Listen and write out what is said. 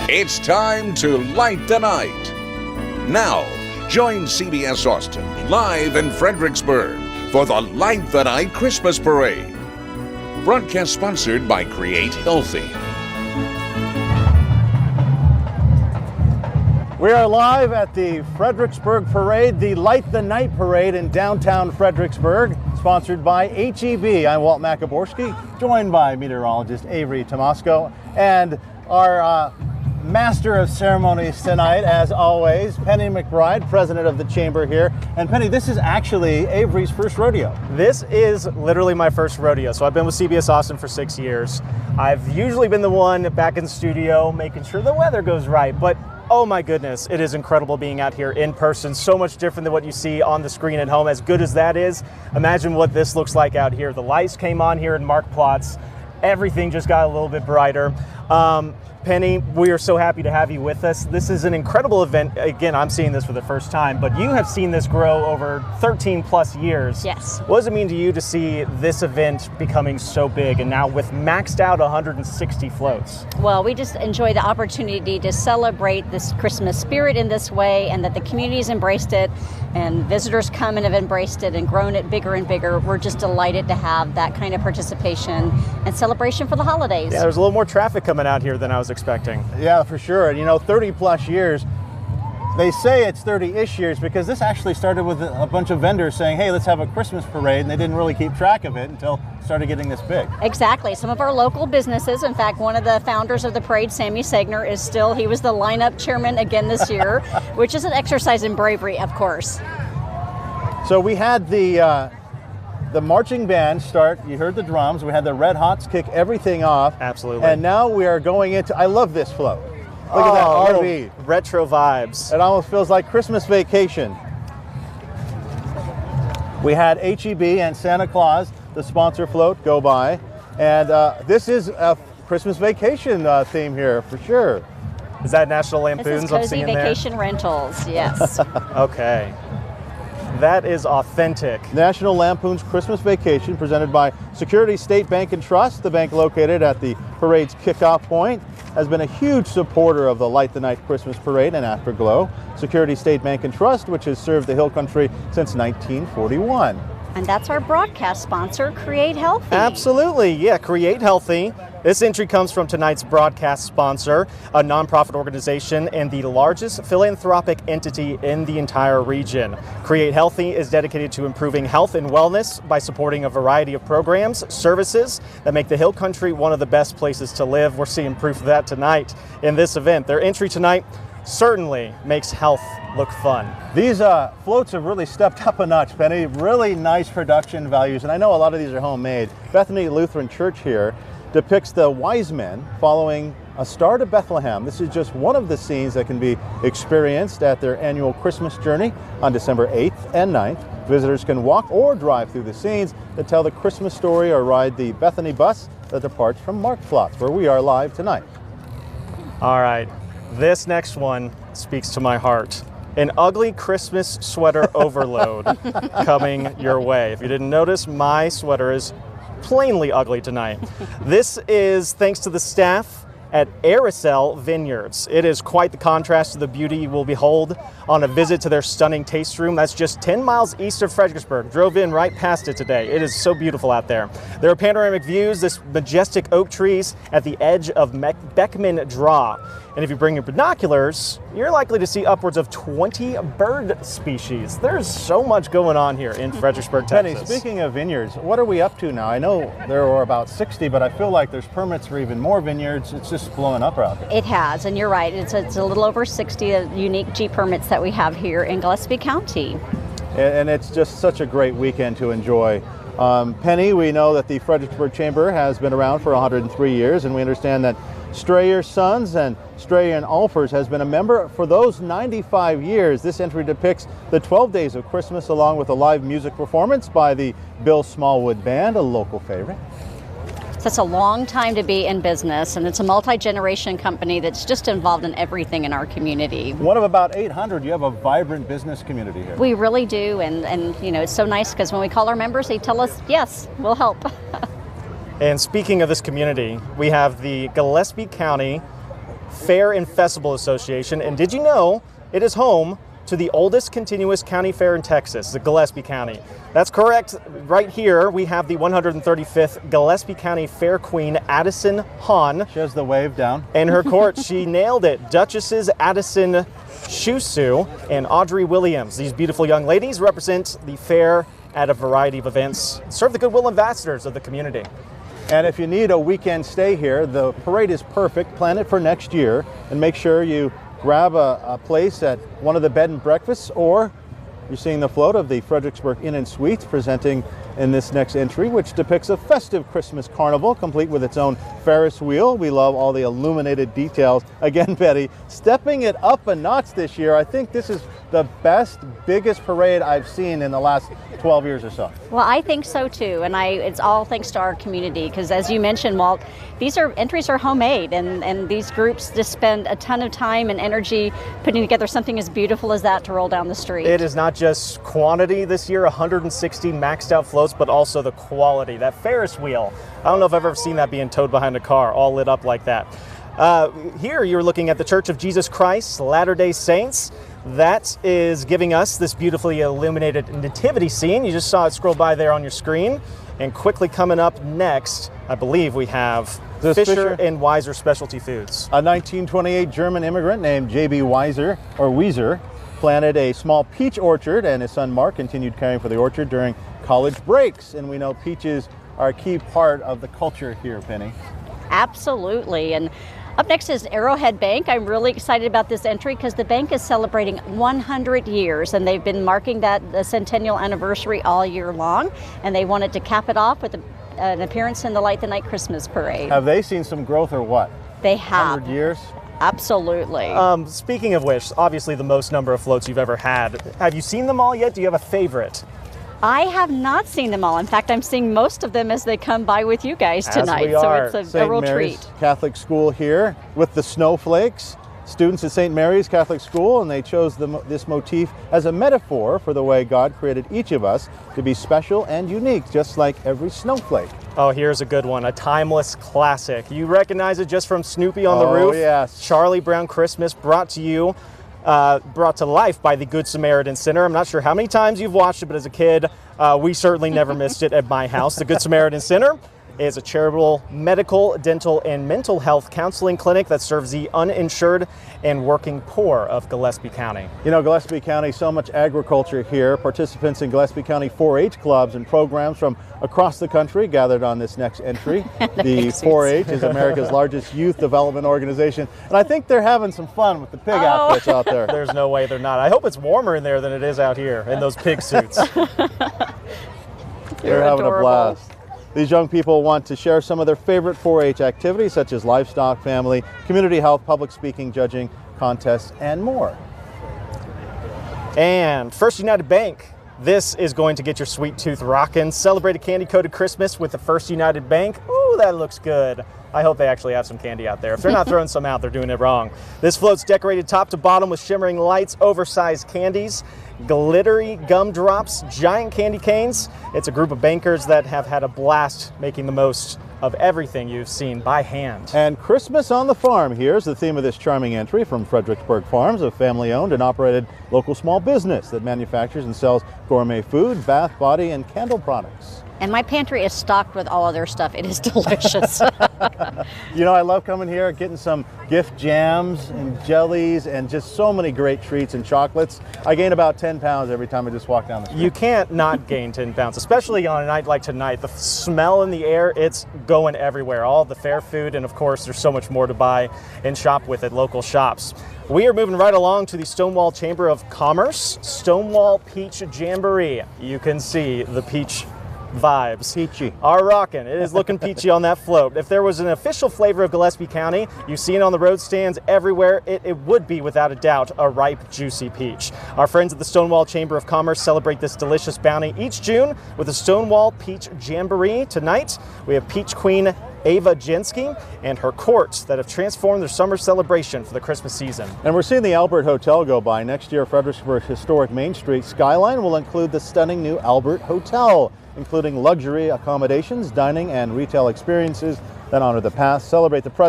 It's time to light the night. Now, join CBS Austin live in Fredericksburg for the Light the Night Christmas Parade. Broadcast sponsored by Create Healthy. We are live at the Fredericksburg Parade, the Light the Night Parade in downtown Fredericksburg, sponsored by HEB. I'm Walt Macaborski, joined by meteorologist Avery Tomasco, and our master of ceremonies tonight, as always, Penny McBride, president of the chamber here. And Penny, this is actually Avery's first rodeo. This is literally my first rodeo. So I've been with CBS Austin for 6 years. I've usually been the one back in the studio making sure the weather goes right, but oh my goodness, it is incredible being out here in person. So much different than what you see on the screen at home. As good as that is, imagine what this looks like out here. The lights came on here in Mark Plots. Everything just got a little bit brighter. Penny, we are so happy to have you with us. This is an incredible event. Again, I'm seeing this for the first time, but you have seen this grow over 13 plus years. Yes. What does it mean to you to see this event becoming so big and now with maxed out 160 floats? Well, we just enjoy the opportunity to celebrate this Christmas spirit in this way, and that the community's embraced it and visitors come and have embraced it and grown it bigger and bigger. We're just delighted to have that kind of participation and celebration for the holidays. Yeah, there's a little more traffic coming out here than I was expecting. Yeah, for sure. And 30 plus years. They say it's 30-ish years because this actually started with a bunch of vendors saying, hey, let's have a Christmas parade, and they didn't really keep track of it until it started getting this big. Exactly. Some of our local businesses, in fact, one of the founders of the parade, Sammy Sagner, he was the lineup chairman again this year, which is an exercise in bravery, of course. So we had the marching band start. You heard the drums. We had the Red Hots kick everything off. Absolutely. And now we are going into, I love this float. Look at that RV. Retro vibes. It almost feels like Christmas vacation. We had HEB and Santa Claus, the sponsor float, go by. And this is a Christmas vacation theme here for sure. Is that National Lampoon's? This is Cozy Vacation Rentals, yes. Okay. That is authentic. National Lampoon's Christmas Vacation, presented by Security State Bank and Trust. The bank located at the parade's kickoff point has been a huge supporter of the Light the Night Christmas Parade and Afterglow. Security State Bank and Trust, which has served the Hill Country since 1941. And that's our broadcast sponsor, Create Healthy. Absolutely, yeah, Create Healthy. This entry comes from tonight's broadcast sponsor, a nonprofit organization and the largest philanthropic entity in the entire region. Create Healthy is dedicated to improving health and wellness by supporting a variety of programs, services that make the Hill Country one of the best places to live. We're seeing proof of that tonight in this event. Their entry tonight certainly makes health look fun. These floats have really stepped up a notch, Penny. Really nice production values, and I know a lot of these are homemade. Bethany Lutheran Church here depicts the wise men following a star to Bethlehem. This is just one of the scenes that can be experienced at their annual Christmas journey on December 8th and 9th. Visitors can walk or drive through the scenes that tell the Christmas story or ride the Bethany bus that departs from Mark Plots, where we are live tonight. All right, this next one speaks to my heart. An ugly Christmas sweater overload coming your way. If you didn't notice, my sweater is plainly ugly tonight. This is thanks to the staff at Aerosol Vineyards. It is quite the contrast to the beauty you will behold on a visit to their stunning taste room. That's just 10 miles east of Fredericksburg. Drove in right past it today. It is so beautiful out there. There are panoramic views, this majestic oak trees at the edge of Beckman Draw. And if you bring your binoculars, you're likely to see upwards of 20 bird species. There's so much going on here in Fredericksburg, Texas. Penny, speaking of vineyards, what are we up to now? I know there are about 60, but I feel like there's permits for even more vineyards. It's just blowing up out there. It has, and you're right. It's a little over 60 unique G permits that we have here in Gillespie County. And it's just such a great weekend to enjoy. Penny, we know that the Fredericksburg Chamber has been around for 103 years, and we understand that Strayer Sons and Strayer and Alfers has been a member for those 95 years. This entry depicts the 12 days of Christmas along with a live music performance by the Bill Smallwood Band, a local favorite. So it's a long time to be in business, and it's a multi-generation company that's just involved in everything in our community. One of about 800, you have a vibrant business community here. We really do, and it's so nice because when we call our members, they tell us, yes, we'll help. And speaking of this community, we have the Gillespie County Fair and Festival Association. And did you know it is home to the oldest continuous county fair in Texas, the Gillespie County? That's correct. Right here, we have the 135th Gillespie County Fair Queen, Addison Hahn. She has the wave down. And her court, she nailed it. Duchesses Addison Shusu and Audrey Williams. These beautiful young ladies represent the fair at a variety of events, serve the goodwill ambassadors of the community. And if you need a weekend stay here, the parade is perfect. Plan it for next year and make sure you grab a place at one of the bed and breakfasts, or you're seeing the float of the Fredericksburg Inn and Suites presenting in this next entry, which depicts a festive Christmas carnival complete with its own Ferris wheel. We love all the illuminated details. Again, Betty, stepping it up a notch this year. I think this is the best, biggest parade I've seen in the last 12 years or so. Well, I think so too, and it's all thanks to our community, because as you mentioned, Walt, these entries are homemade, and these groups just spend a ton of time and energy putting together something as beautiful as that to roll down the street. It is not just quantity this year, 160 maxed out floats, but also the quality. That Ferris wheel, I don't know if I've ever seen that being towed behind a car, all lit up like that. Here you're looking at the Church of Jesus Christ Latter-day Saints. That is giving us this beautifully illuminated nativity scene. You just saw it scroll by there on your screen. And quickly coming up next, I believe we have Fisher and Weiser Specialty Foods. A 1928 German immigrant named J.B. Weiser planted a small peach orchard, and his son Mark continued caring for the orchard during college breaks. And we know peaches are a key part of the culture here, Penny. Absolutely. And up next is Arrowhead Bank. I'm really excited about this entry because the bank is celebrating 100 years, and they've been marking the centennial anniversary all year long, and they wanted to cap it off with an appearance in the Light the Night Christmas Parade. Have they seen some growth or what? They have. 100 years? Absolutely. Speaking of which, obviously the most number of floats you've ever had. Have you seen them all yet? Do you have a favorite? I have not seen them all. In fact, I'm seeing most of them as they come by with you guys tonight. As we are. So it's a St. real Mary's treat. Catholic School here with the snowflakes. Students at St. Mary's Catholic School, and they chose this motif as a metaphor for the way God created each of us to be special and unique, just like every snowflake. Oh, here's a good one, a timeless classic. You recognize it just from Snoopy on the Roof? Oh, yes. Charlie Brown Christmas, brought to life by the Good Samaritan Center. I'm not sure how many times you've watched it, but as a kid, we certainly never missed it at my house. The Good Samaritan Center is a charitable medical, dental, and mental health counseling clinic that serves the uninsured and working poor of Gillespie County. You know, Gillespie County, so much agriculture here. Participants in Gillespie County 4-H clubs and programs from across the country gathered on this next entry. The 4-H is America's largest youth development organization, and I think they're having some fun with the pig outfits out there. There's no way they're not. I hope it's warmer in there than it is out here in those pig suits. They're having adorable. a blast. These young people want to share some of their favorite 4-H activities, such as livestock, family, community health, public speaking, judging, contests, and more. And First United Bank. This is going to get your sweet tooth rockin'. Celebrate a candy-coated Christmas with the First United Bank. Ooh, that looks good. I hope they actually have some candy out there. If they're not throwing some out, they're doing it wrong. This float's decorated top to bottom with shimmering lights, oversized candies, glittery gumdrops, giant candy canes. It's a group of bankers that have had a blast making the most of everything you've seen by hand. And Christmas on the Farm, here's the theme of this charming entry from Fredericksburg Farms, a family-owned and operated local small business that manufactures and sells gourmet food, bath, body, and candle products. And my pantry is stocked with all of their stuff. It is delicious. You know, I love coming here, getting some gift jams and jellies and just so many great treats and chocolates. I gain about 10 pounds every time I just walk down the street. You can't not gain 10 pounds, especially on a night like tonight. The smell in the air, it's going everywhere. All the fair food, and of course, there's so much more to buy and shop with at local shops. We are moving right along to the Stonewall Chamber of Commerce, Stonewall Peach Jamboree. You can see the peach vibes Peachy. are rocking. It is looking peachy on that float. If there was an official flavor of Gillespie County, you see it on the road stands everywhere, it would be without a doubt a ripe, juicy peach. Our friends at the Stonewall Chamber of Commerce celebrate this delicious bounty each June with the Stonewall Peach Jamboree. Tonight, we have Peach Queen Ava Jensky and her court that have transformed their summer celebration for the Christmas season. And we're seeing the Albert Hotel go by. Next year, Fredericksburg's historic Main Street skyline will include the stunning new Albert Hotel, including luxury accommodations, dining, and retail experiences that honor the past, celebrate the present,